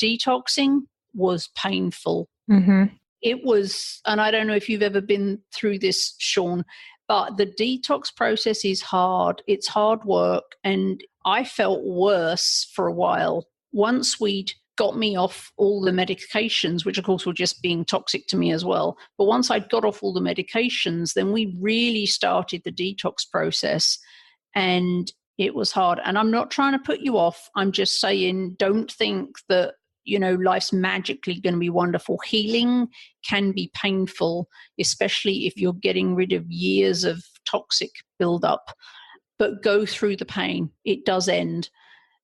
detoxing was painful.
Mm-hmm.
It was, and I don't know if you've ever been through this, Sean, but the detox process is hard. It's hard work. And I felt worse for a while. Once we'd got me off all the medications, which of course were just being toxic to me as well. But once I'd got off all the medications, then we really started the detox process, and it was hard. And I'm not trying to put you off. I'm just saying, don't think that, life's magically going to be wonderful. Healing can be painful, especially if you're getting rid of years of toxic buildup. But go through the pain. It does end.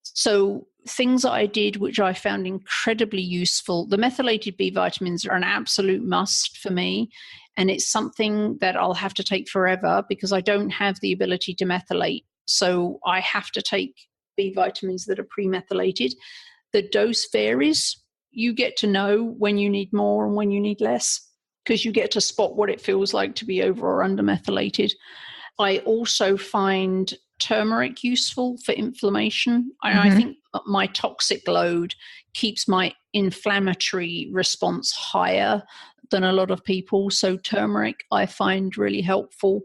So things that I did, which I found incredibly useful, the methylated B vitamins are an absolute must for me. And it's something that I'll have to take forever because I don't have the ability to methylate. So I have to take B vitamins that are pre-methylated. The dose varies. You get to know when you need more and when you need less, because you get to spot what it feels like to be over or under methylated. I also find turmeric useful for inflammation. Mm-hmm. I think my toxic load keeps my inflammatory response higher than a lot of people. So turmeric I find really helpful.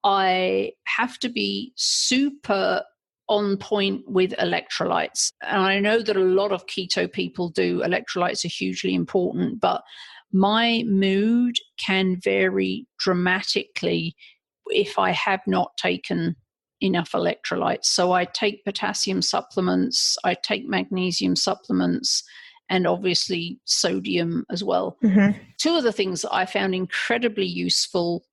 I have to be super on point with electrolytes. And I know that a lot of keto people do. Electrolytes are hugely important, but my mood can vary dramatically if I have not taken enough electrolytes. So I take potassium supplements, I take magnesium supplements, and obviously sodium as well. Mm-hmm. Two of the things that I found incredibly useful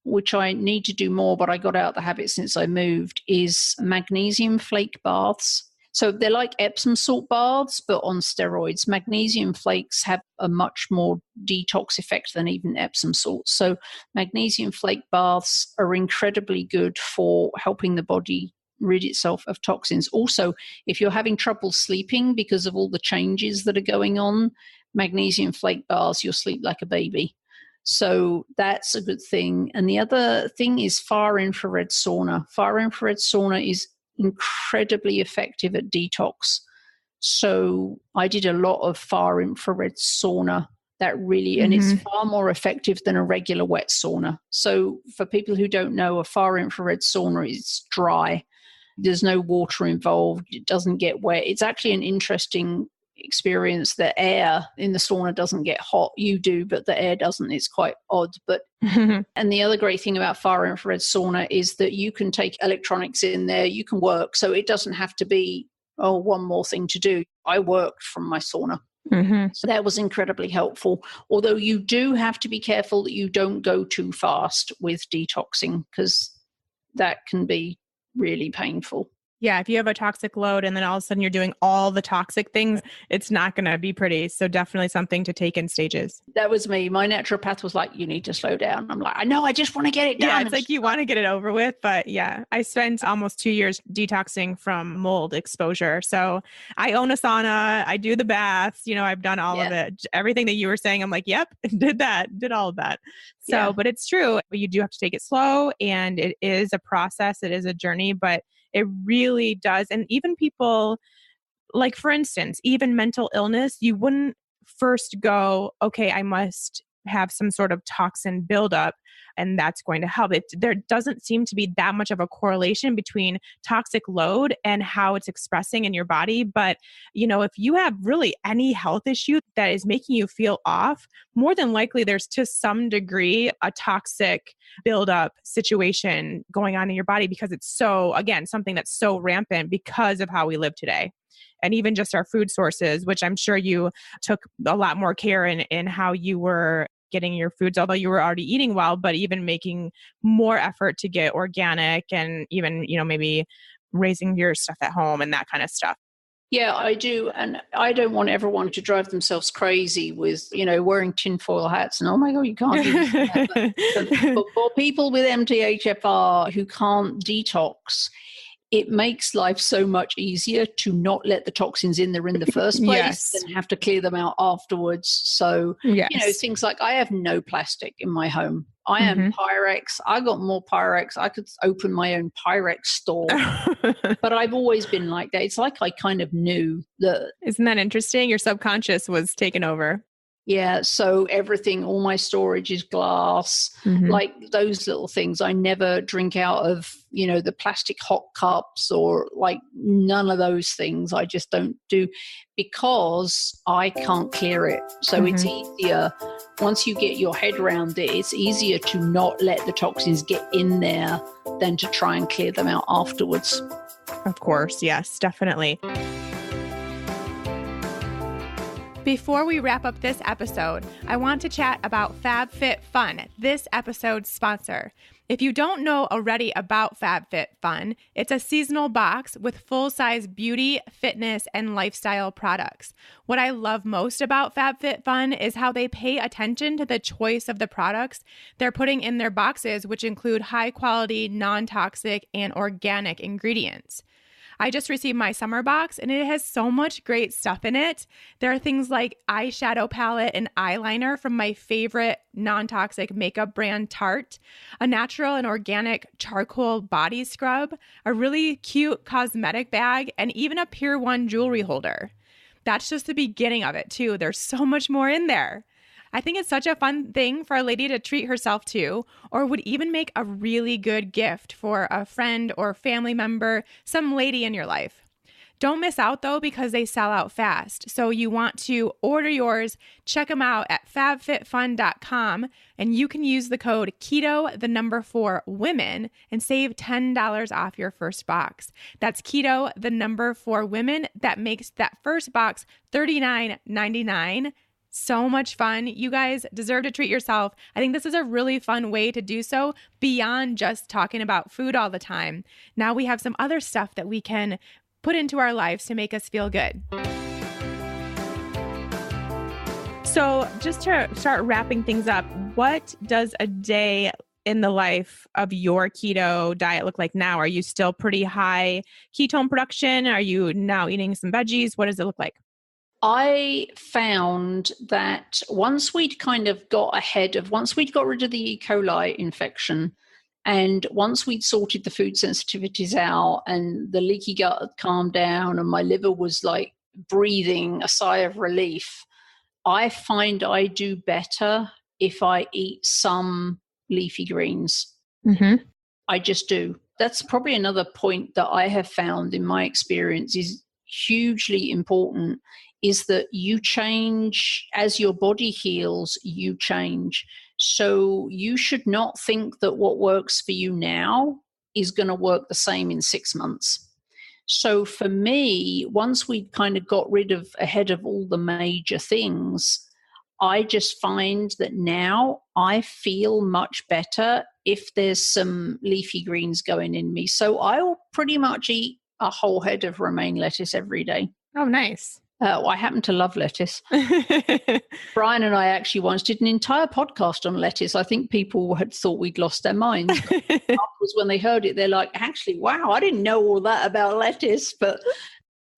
which I need to do more, but I got out the habit since I moved, is magnesium flake baths. So they're like Epsom salt baths, but on steroids. Magnesium flakes have a much more detox effect than even Epsom salts. So magnesium flake baths are incredibly good for helping the body rid itself of toxins. Also, if you're having trouble sleeping because of all the changes that are going on, magnesium flake baths, you'll sleep like a baby. So that's a good thing. And the other thing is far infrared sauna. Far infrared sauna is incredibly effective at detox. So I did a lot of far infrared sauna that really, and it's far more effective than a regular wet sauna. So for people who don't know, a far infrared sauna is dry. There's no water involved. It doesn't get wet. It's actually an interesting experience. The air in the sauna doesn't get hot. You do, but the air doesn't. It's quite odd. But and the other great thing about far infrared sauna is that you can take electronics in there. You can work. So it doesn't have to be, one more thing to do. I worked from my sauna. So that was incredibly helpful. Although you do have to be careful that you don't go too fast with detoxing, because that can be really painful.
Yeah, if you have a toxic load and then all of a sudden you're doing all the toxic things, it's not going to be pretty. So definitely something to take in stages.
That was me. My naturopath was like, you need to slow down. I'm like, I know, I just want to get it done.
Yeah, it's like you want to get it over with. But yeah, I spent almost 2 years detoxing from mold exposure. So I own a sauna. I do the baths. I've done all of it. Everything that you were saying, I'm like, yep, did all of that. So, but it's true. You do have to take it slow, and it is a process. It is a journey, but it really does. And even people, like for instance, even mental illness, you wouldn't first go, okay, I must have some sort of toxin buildup and that's going to help. There doesn't seem to be that much of a correlation between toxic load and how it's expressing in your body. But, if you have really any health issue that is making you feel off, more than likely there's to some degree a toxic buildup situation going on in your body, because it's something that's so rampant because of how we live today. And even just our food sources, which I'm sure you took a lot more care in how you were getting your foods, although you were already eating well, but even making more effort to get organic and even, maybe raising your stuff at home and that kind of stuff.
Yeah, I do. And I don't want everyone to drive themselves crazy with, wearing tinfoil hats and, oh my God, you can't do that. But for people with MTHFR who can't detox, it makes life so much easier to not let the toxins in there in the first place and have to clear them out afterwards. So, things like I have no plastic in my home. I am Pyrex. I got more Pyrex. I could open my own Pyrex store. But I've always been like that. It's like I kind of knew that.
Isn't that interesting? Your subconscious was taken over.
Yeah, so everything, all my storage is glass, like those little things. I never drink out of, the plastic hot cups or like none of those things. I just don't do, because I can't clear it. So it's easier, once you get your head around it, it's easier to not let the toxins get in there than to try and clear them out afterwards.
Of course, yes, definitely. Before we wrap up this episode, I want to chat about FabFitFun, this episode's sponsor. If you don't know already about FabFitFun, it's a seasonal box with full-size beauty, fitness, and lifestyle products. What I love most about FabFitFun is how they pay attention to the choice of the products they're putting in their boxes, which include high-quality, non-toxic, and organic ingredients. I just received my summer box and it has so much great stuff in it. There are things like eyeshadow palette and eyeliner from my favorite non-toxic makeup brand Tarte, a natural and organic charcoal body scrub, a really cute cosmetic bag, and even a Pier 1 jewelry holder. That's just the beginning of it too. There's so much more in there. I think it's such a fun thing for a lady to treat herself to, or would even make a really good gift for a friend or family member, some lady in your life. Don't miss out though, because they sell out fast. So you want to order yours, check them out at fabfitfun.com, and you can use the code KETO 4 women and save $10 off your first box. That's KETO 4 women. That makes that first box $39.99. So much fun. You guys deserve to treat yourself. I think this is a really fun way to do so beyond just talking about food all the time. Now we have some other stuff that we can put into our lives to make us feel good. So just to start wrapping things up, what does a day in the life of your keto diet look like now? Are you still pretty high ketone production? Are you now eating some veggies? What does it look like?
I found that once we'd got rid of the E. coli infection, and once we'd sorted the food sensitivities out and the leaky gut had calmed down and my liver was like breathing a sigh of relief, I find I do better if I eat some leafy greens.
Mm-hmm.
I just do. That's probably another point that I have found in my experience is hugely important, is that you change as your body heals, you change. So you should not think that what works for you now is going to work the same in 6 months. So for me, once we kind of got ahead of all the major things, I just find that now I feel much better if there's some leafy greens going in me. So I'll pretty much eat a whole head of romaine lettuce every day.
Oh, nice.
I happen to love lettuce. Brian and I actually once did an entire podcast on lettuce. I think people had thought we'd lost their minds. Afterwards, when they heard it, they're like, actually, wow, I didn't know all that about lettuce. But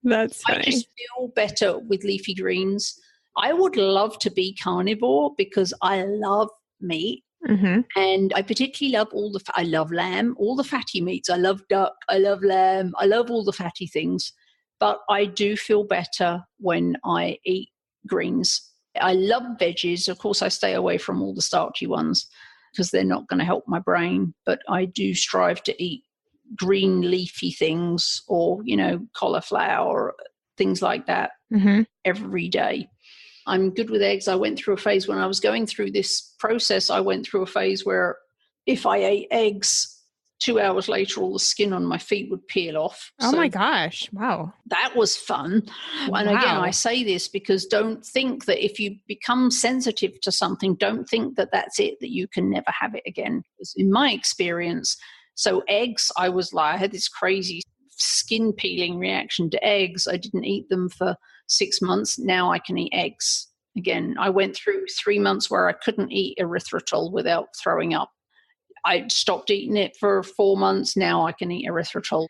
that's funny.
I just feel better with leafy greens. I would love to be carnivore because I love meat.
Mm-hmm.
And I particularly love I love lamb, all the fatty meats. I love duck, I love lamb, I love all the fatty things. But I do feel better when I eat greens. I love veggies. Of course, I stay away from all the starchy ones because they're not going to help my brain. But I do strive to eat green leafy things or, cauliflower, things like that every day. I'm good with eggs. I went through a phase when I was going through this process. I went through a phase where if I ate eggs, 2 hours later, all the skin on my feet would peel off.
Oh my gosh. Wow.
That was fun. And again, I say this because don't think that if you become sensitive to something, don't think that that's it, that you can never have it again. Because in my experience, so eggs, I had this crazy skin peeling reaction to eggs. I didn't eat them for 6 months. Now I can eat eggs again. I went through 3 months where I couldn't eat erythritol without throwing up. I stopped eating it for 4 months. Now I can eat erythritol.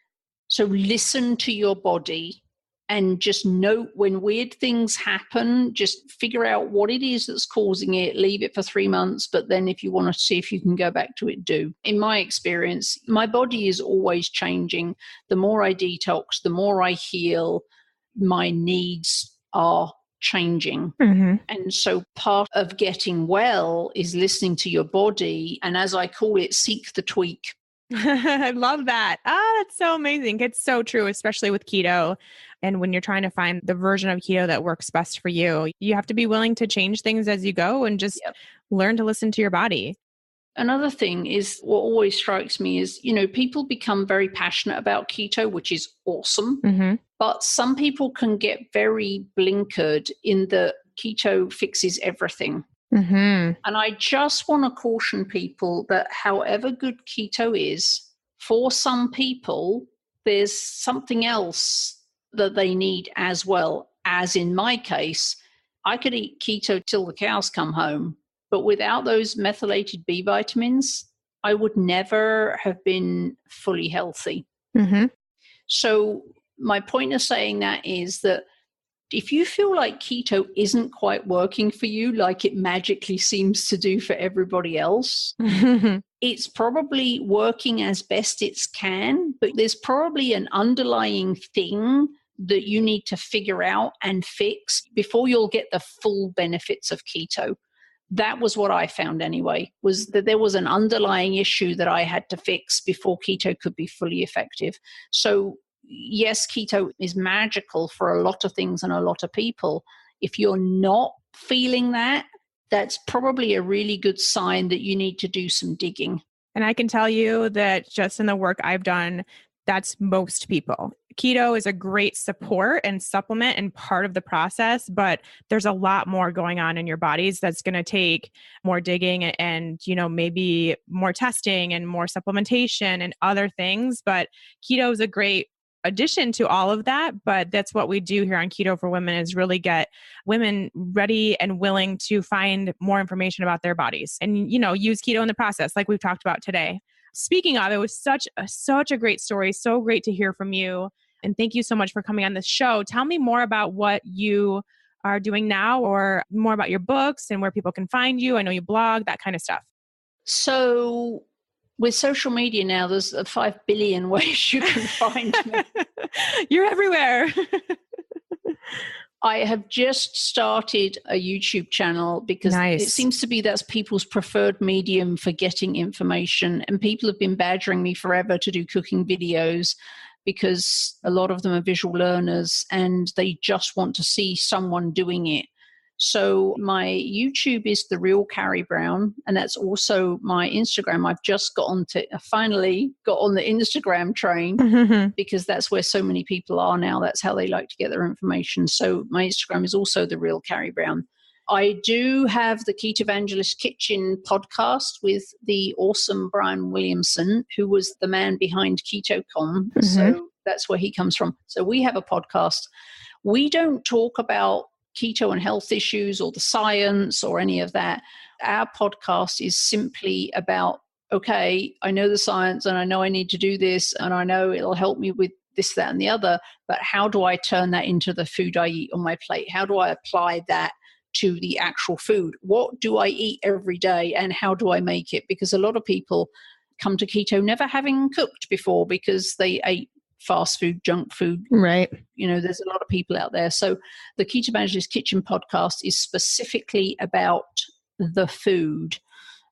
So listen to your body and just note when weird things happen, just figure out what it is that's causing it, leave it for 3 months. But then if you want to see if you can go back to it, do. In my experience, my body is always changing. The more I detox, the more I heal, my needs are changing.
Mm-hmm.
And so part of getting well is listening to your body. And as I call it, seek the tweak.
I love that. That's so amazing. It's so true, especially with keto. And when you're trying to find the version of keto that works best for you, you have to be willing to change things as you go and just learn to listen to your body.
Another thing is what always strikes me is, people become very passionate about keto, which is awesome.
Mm-hmm.
But some people can get very blinkered in that keto fixes everything.
Mm-hmm.
And I just want to caution people that however good keto is, for some people, there's something else that they need as well. As in my case, I could eat keto till the cows come home. But without those methylated B vitamins, I would never have been fully healthy.
Mm-hmm.
So my point of saying that is that if you feel like keto isn't quite working for you, like it magically seems to do for everybody else, it's probably working as best it can, but there's probably an underlying thing that you need to figure out and fix before you'll get the full benefits of keto. That was what I found anyway, was that there was an underlying issue that I had to fix before keto could be fully effective. So yes, keto is magical for a lot of things and a lot of people. If you're not feeling that, that's probably a really good sign that you need to do some digging.
And I can tell you that just in the work I've done, that's most people. keto is a great support and supplement and part of the process, but there's a lot more going on in your bodies that's going to take more digging and, maybe more testing and more supplementation and other things. But keto is a great addition to all of that. But that's what we do here on Keto for Women, is really get women ready and willing to find more information about their bodies and, use keto in the process, like we've talked about today. Speaking of, it was such a great story. So great to hear from you. And thank you so much for coming on this show. Tell me more about what you are doing now, or more about your books and where people can find you. I know you blog, that kind of stuff.
So with social media now, there's 5 billion ways you can find me.
You're everywhere.
I have just started a YouTube channel because It seems to be that's people's preferred medium for getting information. And people have been badgering me forever to do cooking videos because a lot of them are visual learners and they just want to see someone doing it. So my YouTube is The Real Carrie Brown, and that's also my Instagram. I finally got on the Instagram train because that's where so many people are now. That's how they like to get their information. So my Instagram is also The Real Carrie Brown. I do have the Keto Evangelist Kitchen podcast with the awesome Brian Williamson, who was the man behind KetoCom. So that's where he comes from. So we have a podcast. We don't talk about keto and health issues or the science or any of that. Our podcast is simply about, okay, I know the science and I know I need to do this and I know it'll help me with this, that, and the other, but how do I turn that into the food I eat on my plate? How do I apply that to the actual food? What do I eat every day and how do I make it? Because a lot of people come to keto never having cooked before because they ate fast food, junk food.
Right.
There's a lot of people out there. So the Keto Evangelist Kitchen podcast is specifically about the food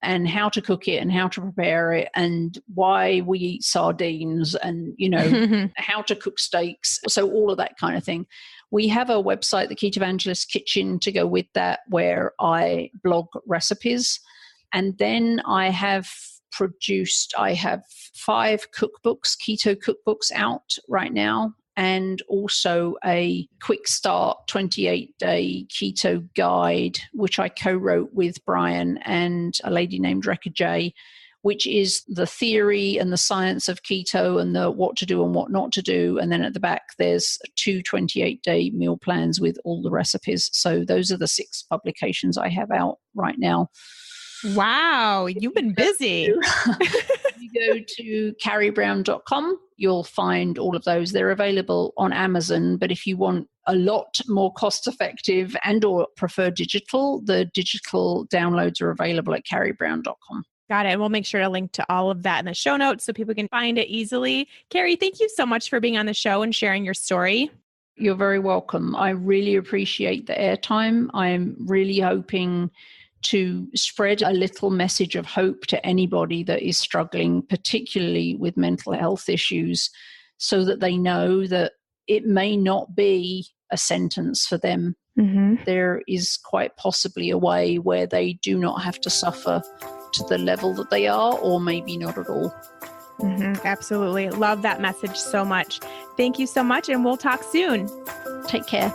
and how to cook it and how to prepare it and why we eat sardines and, how to cook steaks. So all of that kind of thing. We have a website, the Keto Evangelist Kitchen, to go with that, where I blog recipes. And then I have 5 cookbooks, keto cookbooks out right now, and also a quick start 28-day keto guide, which I co-wrote with Brian and a lady named Rekha J, which is the theory and the science of keto and the what to do and what not to do. And then at the back, there's 2 28-day meal plans with all the recipes. So those are the 6 publications I have out right now.
Wow, you've been busy.
If you go to carriebrown.com, you'll find all of those. They're available on Amazon, but if you want a lot more cost-effective and or prefer digital, the digital downloads are available at carriebrown.com.
Got it. And we'll make sure to link to all of that in the show notes so people can find it easily. Carrie, thank you so much for being on the show and sharing your story.
You're very welcome. I really appreciate the airtime. I'm really hoping to spread a little message of hope to anybody that is struggling, particularly with mental health issues, so that they know that it may not be a sentence for them. There is quite possibly a way where they do not have to suffer to the level that they are, or maybe not at all.
Absolutely. Love that message so much. Thank you so much, and we'll talk soon.
Take care.